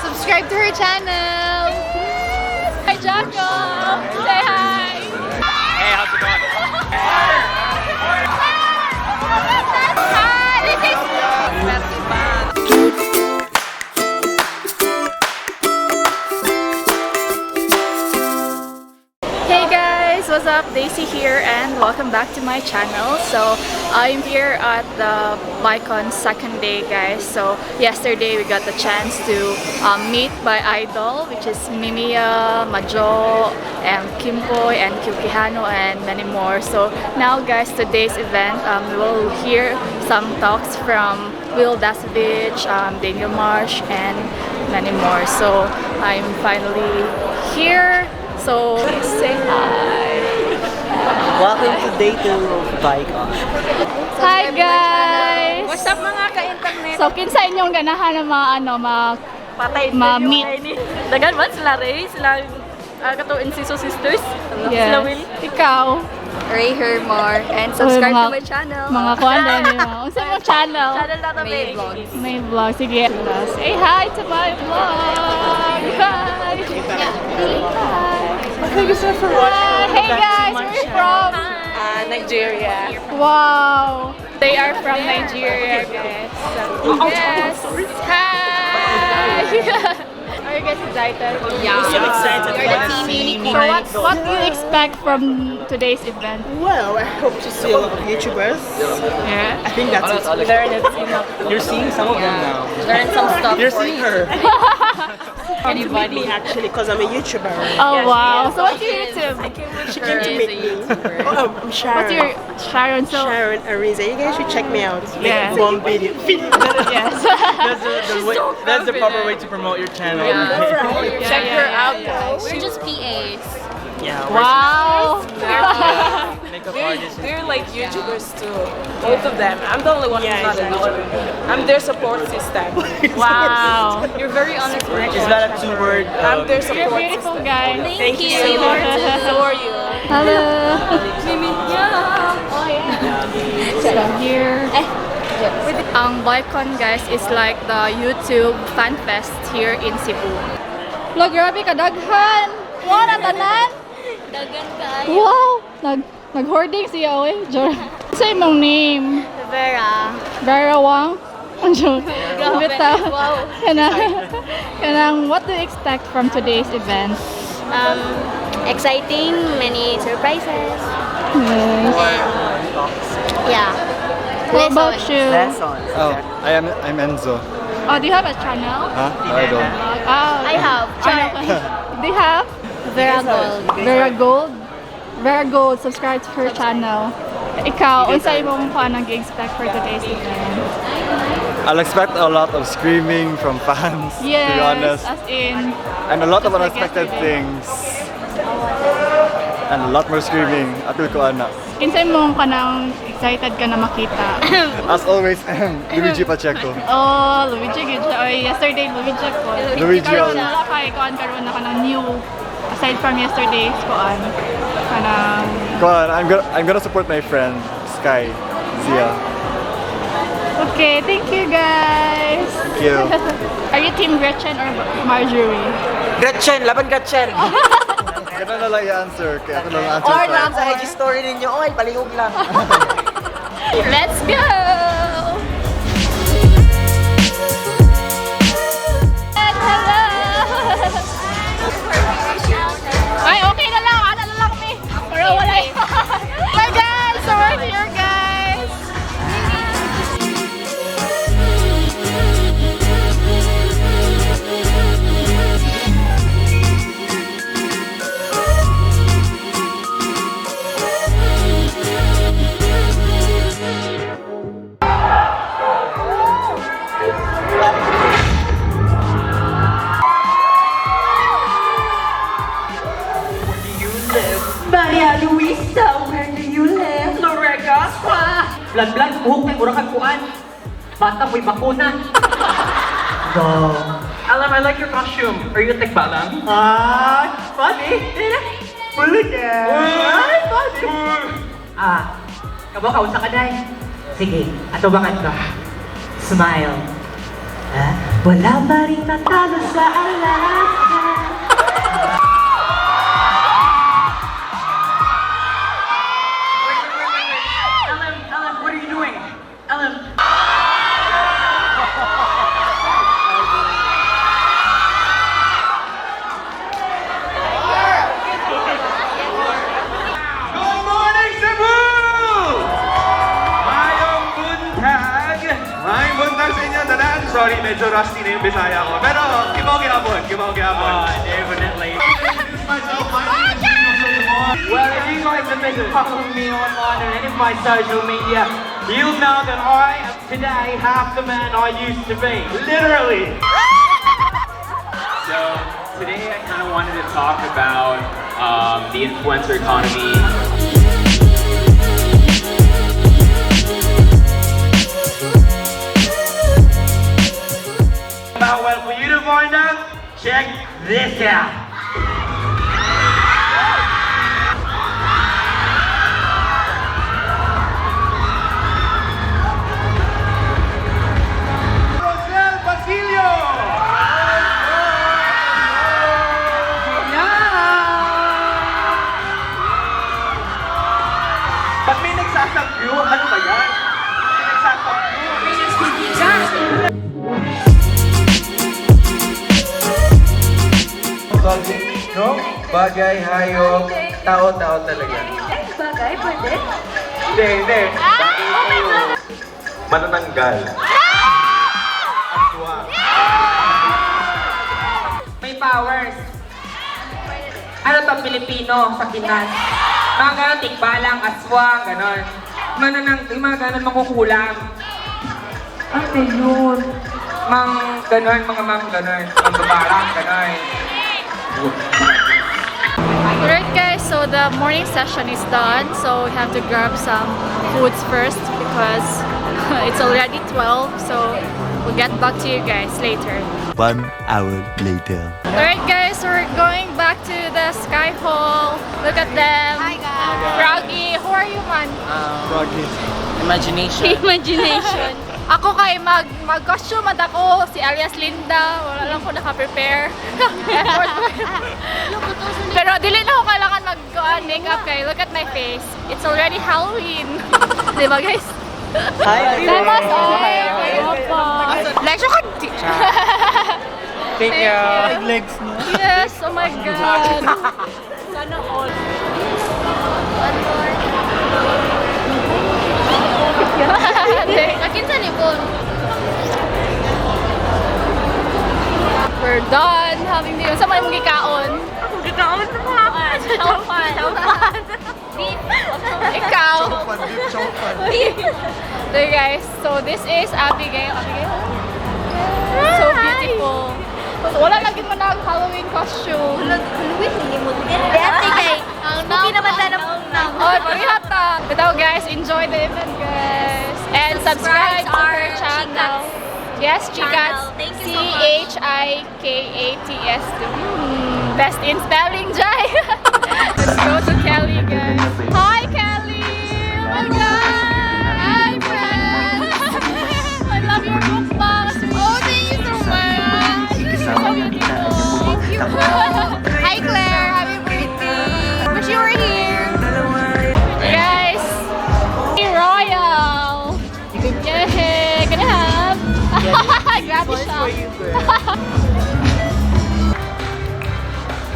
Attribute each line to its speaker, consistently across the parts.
Speaker 1: Subscribe to her channel. Hi, Jaco. Say hi.
Speaker 2: Hey, how's it going?
Speaker 1: Hi, this is Hey guys, what's up? Daisy here and welcome back to my channel. So I'm here at the BaiCon second day, guys. So yesterday we got the chance to meet my idol, which is Mimiyuuuh, Majo, and Kimpoy and Kyo Quijano and many more. So now guys, today's event we will hear some talks from Wil Dasovich, Marsh, and many more. So I'm finally here. So say hi.
Speaker 3: Welcome to day 2 of BaiCon.
Speaker 1: Hi guys.
Speaker 4: What's up mga ka-internet?
Speaker 1: So kinsa inyong ganahan ng mga
Speaker 4: Patay
Speaker 1: ma-meet?
Speaker 4: Dagan ba sila Rei? Sila kato Inciso Sisters?
Speaker 1: Yes.
Speaker 4: Sila Wil?
Speaker 1: Ikaw.
Speaker 4: Rei Germar. And subscribe to my channel.
Speaker 1: Mga kuwanda niyo. Unsa mong channel?
Speaker 4: Channel na to
Speaker 1: May vlogs. May vlog. Sige. Say hi to my vlog. Hi.
Speaker 4: Thank you so for watching.
Speaker 1: Hey guys, where are you from?
Speaker 4: Nigeria.
Speaker 1: Wow. They are from Nigeria, guys. Yes. Hi. Are you guys excited?
Speaker 4: Yeah.
Speaker 3: So excited.
Speaker 1: You're the team unicorn. So what do you expect from today's event?
Speaker 3: Well, I hope to see a lot of YouTubers.
Speaker 1: Yeah.
Speaker 3: I think that's it. You're seeing some of them now.
Speaker 4: Learn some stuff.
Speaker 3: You're seeing her.
Speaker 1: Anybody?
Speaker 3: Actually, because I'm a YouTuber.
Speaker 1: Oh wow. So what's your YouTube?
Speaker 3: She came to meet me. Oh, I'm Sharon.
Speaker 1: What's your Sharon? So
Speaker 3: Sharon Ariza. You guys should check me out.
Speaker 1: Yeah.
Speaker 3: One video.
Speaker 1: yes.
Speaker 2: That's the proper way to promote your channel.
Speaker 4: Check her out.
Speaker 1: We're
Speaker 4: just PAs.
Speaker 3: Yeah.
Speaker 1: Wow.
Speaker 2: Makeup artist.
Speaker 5: They're like YouTubers too, both of them. I'm the only one who's not a YouTuber. I'm their support system.
Speaker 1: Wow.
Speaker 4: You're very honest with
Speaker 2: Is that a 2-word?
Speaker 5: I'm their
Speaker 1: You're
Speaker 5: support
Speaker 1: beautiful,
Speaker 5: system.
Speaker 1: guys.
Speaker 4: Thank you.
Speaker 5: So are you.
Speaker 1: Hello.
Speaker 4: Mimiyuuuh. Oh yeah.
Speaker 1: So here. BaiCon guys is like the YouTube fan fest here in Cebu. Lo, grabe ka daghan. Wow, natanan.
Speaker 4: Dagan kayo.
Speaker 1: Wow. Nag-hoarding siya, oy. Jor. Sa imong name?
Speaker 4: Vera.
Speaker 1: Vera Wang. Anjo.
Speaker 4: Grabe. Wow.
Speaker 1: Kanang, what do you expect from today's event?
Speaker 4: Exciting, many surprises.
Speaker 1: Yes.
Speaker 4: Yeah.
Speaker 1: What about you?
Speaker 3: Lessons.
Speaker 6: Oh, I'm Enzo.
Speaker 1: Oh, do you have a channel?
Speaker 6: Huh? I don't.
Speaker 1: Oh,
Speaker 4: I have.
Speaker 1: do you have?
Speaker 4: Vera Gold.
Speaker 1: Vera Gold? Vera Gold, subscribe to her channel. Ikaw, unsa imong nag-expect for today's event?
Speaker 6: I'll expect a lot of screaming from fans, to be honest.
Speaker 1: As in,
Speaker 6: And a lot of
Speaker 1: just like
Speaker 6: unexpected
Speaker 1: yesterday.
Speaker 6: things. And a lot more screaming. Atul ko ana.
Speaker 1: kinsa imong kanang excited ka na makita?
Speaker 6: As always, Luigi Pacheco.
Speaker 1: Oh, Luigi gid siya. Oy, yesterday Luigi ko.
Speaker 6: Luigi
Speaker 1: Karon
Speaker 6: all.
Speaker 1: na kay kuan karon na kanang new aside from yesterday's kuan. Kanang
Speaker 6: Go on, I'm gonna support my friend, Sky, Zia.
Speaker 1: okay, thank you guys.
Speaker 6: Thank you.
Speaker 1: Are you team Gretchen or Marjorie?
Speaker 3: Gretchen, laban Gretchen.
Speaker 6: Ganun na lang i-answer. Kaya ako lang answer
Speaker 3: Or
Speaker 6: first.
Speaker 3: lang sa IG story ninyo. Oy, palihog lang.
Speaker 1: Let's go! And hello! Ay, okay na lang. Ano na lang kami. Pero wala yun. Hi guys! So we're here guys!
Speaker 7: Maria Luisa, where do you live? Lorega? Blag-blag, buhok na murang kuan. Bata mo'y bakuna.
Speaker 5: Alam, I like your costume. Are you a tikbalang?
Speaker 7: Funny. Bulit funny. Kabaw ka, unsa ka day? Sige, atubangan ka. Smile. Ha? Wala pa rin natalo sa Alaska. Ellen, what are you doing? Ellen.
Speaker 2: Good morning, Cebu! Mayong buntag! Mayong buntag sa inyo, tanan. Sorry, medyo rusty na yung Bisaya ko. Pero, Kimpoy Feliciano. Definitely. Introduce myself, my name is Kimpoy Feliciano.
Speaker 7: Well, if you guys have been following me online on any of my social media, you'll know that I am today half the man I used to be. Literally.
Speaker 8: So today I kind of wanted to talk about the influencer economy.
Speaker 7: Well, for you to find out, check this out.
Speaker 2: Rozel Basilio! Ba't may nagsasagyo? Ano ba yan? May nagsasagyo.
Speaker 6: No? Bagay, hayop, tao-tao talaga.
Speaker 4: Bagay, pwede?
Speaker 6: Hindi. Bagay hayop. Manananggal. Aswa.
Speaker 5: May powers. Ano to, Filipino, sa Pinas? Mga ganon, tikbalang, aswang, ganon. Yung mga ganon, makukulam. Ano yun? Mga ganon, mga babarang, ganon.
Speaker 1: Alright guys, so the morning session is done. So we have to grab some foods first because it's already 12. So we'll get back to you guys later.
Speaker 9: 1 hour later.
Speaker 1: Alright guys, so we're going back to the Sky Hall. Look at them. Hi guys. Froggy, who are you man?
Speaker 3: Froggy. Imagination.
Speaker 1: Imagination. Ako kay mag-costume at ako, si alias Linda. Wala lang ko naka-prepare. Effort ko. Pero dili na ako kailangan mag-makeup kay. Look at my face. It's already Halloween. Diba guys?
Speaker 3: Hi,
Speaker 1: Temos, Legs ka.
Speaker 3: Thank you. Legs mo.
Speaker 1: Yes, oh my God. Sana all. We're done having dinner. Saan mo yung gikaon?
Speaker 4: Gikaon na mga
Speaker 1: Chowpan. Ikaw. So guys, so this is Abigail. So beautiful. So, wala lagi mo na Halloween costume.
Speaker 4: Halloween, hindi mo din. Dati kay, hindi naman tayo
Speaker 1: Oh, pagihata. But now guys, enjoy the event guys. And subscribe to her channel. Yes, Chikats.
Speaker 4: Thank you so much.
Speaker 1: Chikats. Best in spelling, Jai. Let's go to Kelly guys. Hi Kelly! Oh my God! Hi friends! I love your mukbangs. Oh, thank you so much. So beautiful. Thank you. Hi Claire, happy birthday. Wish you were here. Guys, Royal. Yay! Gonna have. Grabe siya.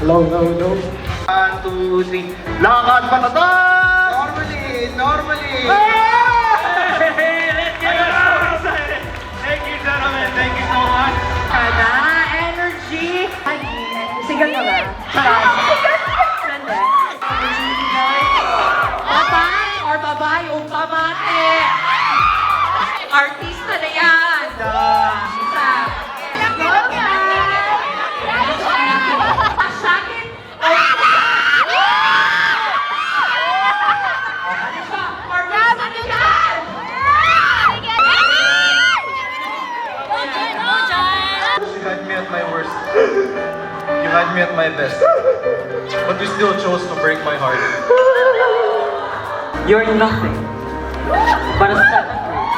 Speaker 6: Hello. 1, 2, 3. Lakad patatas! Normally!
Speaker 2: Hey, let's get it! Thank you, gentlemen. Thank you so much.
Speaker 7: Kada, energy. Sigal ka ba? Babay or babay o pamate. Artista na yan. Isa. Sakit.
Speaker 6: You had me at my worst. You had me at my best. But you still chose to break my heart.
Speaker 7: You're nothing but a second grade.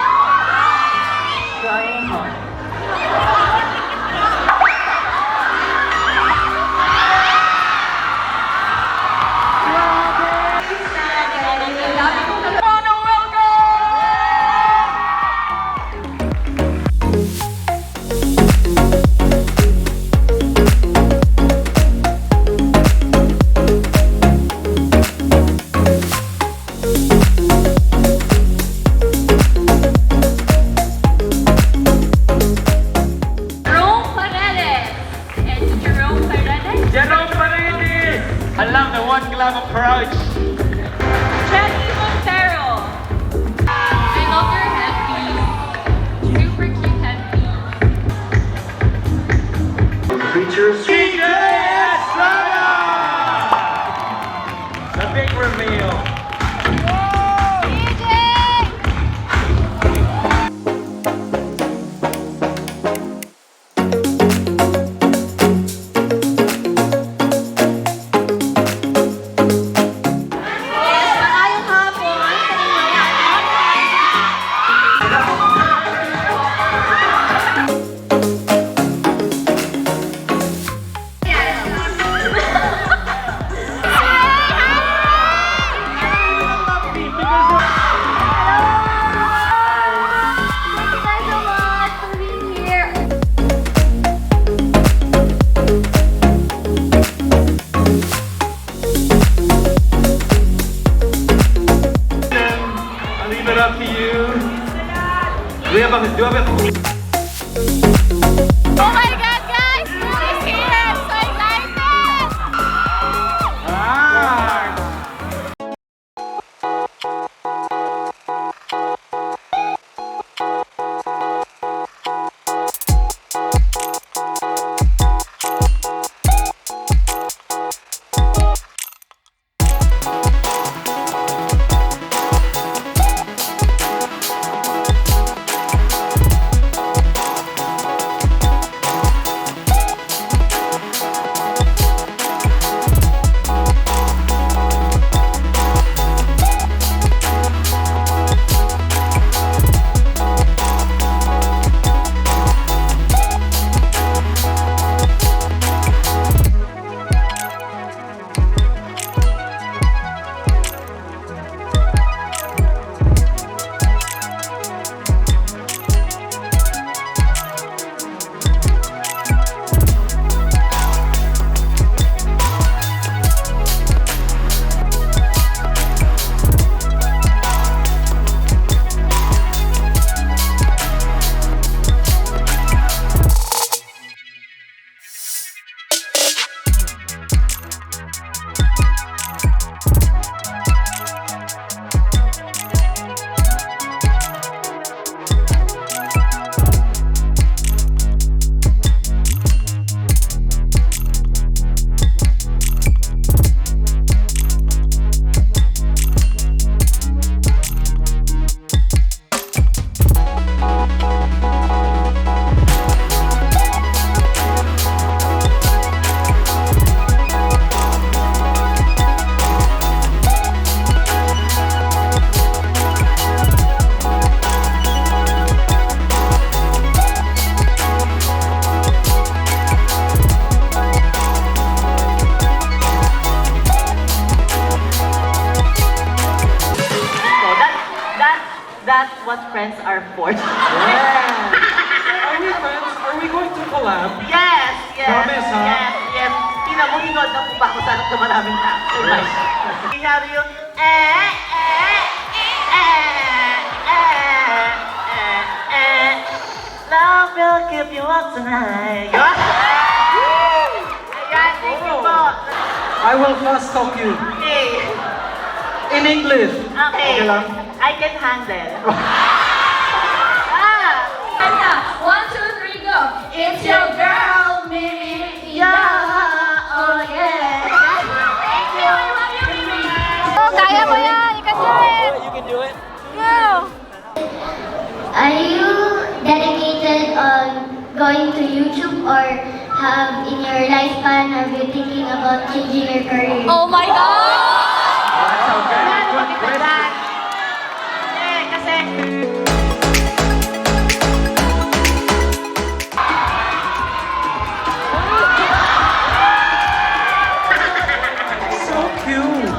Speaker 6: future
Speaker 7: DJ Estrada! The big reveal.
Speaker 2: Up to you. Do we have a
Speaker 1: Oh my God, guys! Luigi's here! I'm so excited!
Speaker 10: That's what friends are for.
Speaker 7: Are we friends? Are we going to collab?
Speaker 10: Yes, yes.
Speaker 7: Promise, ha?
Speaker 10: Yes, yes. Pinamuhinod na po ba ako sa maraming tao? We have yung love will keep you up tonight. Ayan, thank you po.
Speaker 7: I will fast talk you.
Speaker 10: Okay.
Speaker 7: In English.
Speaker 10: Okay.
Speaker 7: Okay lang?
Speaker 10: I can handle.
Speaker 1: One, two, three, go! It's your girl, Mimiyuuuh!
Speaker 10: Oh yeah.
Speaker 1: Thank you! I love you, Mimiyuuuh! Oh, kaya mo yan! You can do it!
Speaker 3: You can do it.
Speaker 1: Go!
Speaker 11: Are you dedicated on going to YouTube or have in your lifespan have you thinking about changing your career?
Speaker 1: Oh my God!
Speaker 7: So cute.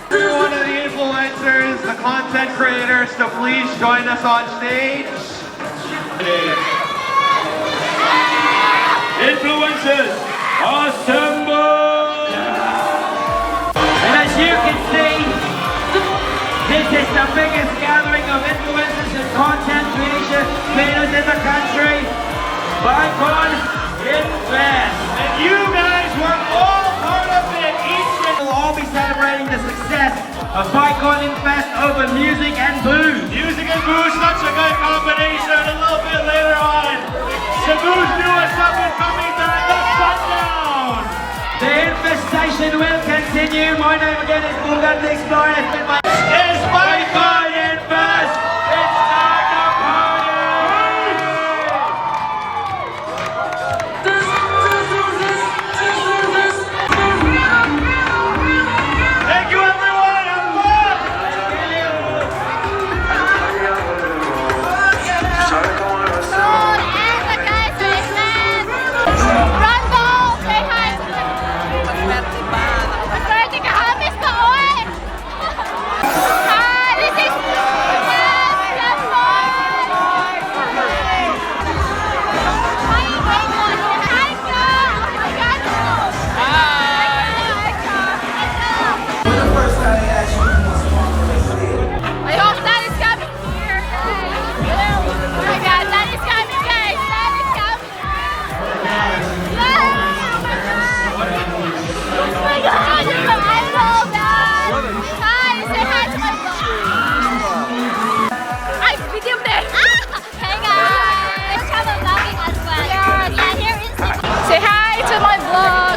Speaker 2: One of the influencers, the content creators, to please join us on stage. Influencers, assemble!
Speaker 7: And as you can see, this is the biggest gathering of influencers and content creators in the country. BaiCon Infest.
Speaker 2: And you guys were all part of it. Each
Speaker 7: We'll all be celebrating celebrating the success of BaiCon Infest over music and booze.
Speaker 2: Music and booze, such a good combination. A little bit later on, Cebu's newest up-and-coming band, the Sundown.
Speaker 7: The infestation will continue. My name again is Wil Dasovish. It's been my
Speaker 2: It's BaiCon
Speaker 7: Infest. It's time to party.
Speaker 2: Thank you, everyone. Have fun.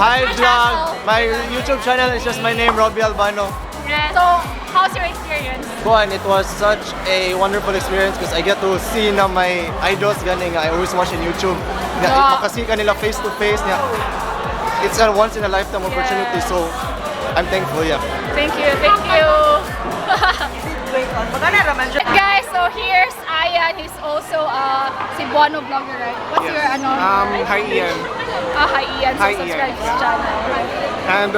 Speaker 3: Hi vlog! My YouTube channel is just my name, Rozel Basilio.
Speaker 1: Yeah. So, how's your experience?
Speaker 3: Kuan, it was such a wonderful experience because I get to see na my idols ganing I always watch on YouTube. Makasi kanila face to face niya. It's a once in a lifetime opportunity, so I'm thankful, yeah.
Speaker 1: Thank you, thank you. Guys, so here's Ian. He's also a Cebuano vlogger, right? What's your ano?
Speaker 3: Hi Ian.
Speaker 1: Hi Ian. So
Speaker 3: Hi,
Speaker 1: subscribe
Speaker 3: Ian.
Speaker 1: to his channel.
Speaker 3: And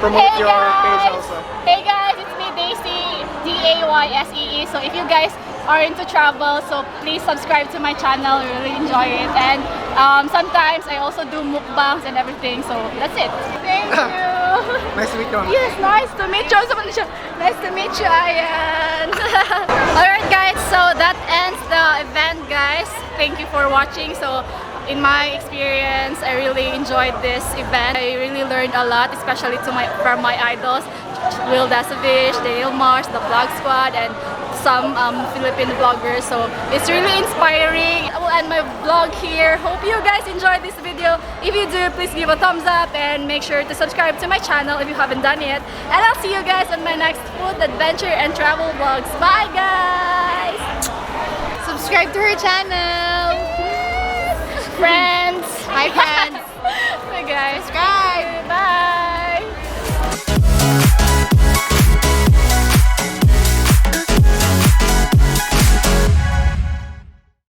Speaker 3: promote your page also.
Speaker 1: Hey guys, it's me Daisy, Daysee. So if you guys are into travel, so please subscribe to my channel. I really enjoy it. And sometimes I also do mukbangs and everything. So that's it. Thank you.
Speaker 3: Nice to meet you.
Speaker 1: Yes, nice to meet you. Nice to meet you, Ian. Alright guys, so that ends the event, guys. Thank you for watching. So in my experience, I really enjoyed this event. I really learned a lot, especially from my idols, Wil Dasovich, Marsh, the Vlog Squad, and some Filipino vloggers. So it's really inspiring. I will end my vlog here. Hope you guys enjoyed this video. If you do, please give a thumbs up and make sure to subscribe to my channel if you haven't done it. And I'll see you guys on my next food, adventure, and travel vlogs. Bye guys!
Speaker 12: Subscribe to her channel.
Speaker 1: Friends!
Speaker 12: Hi friends.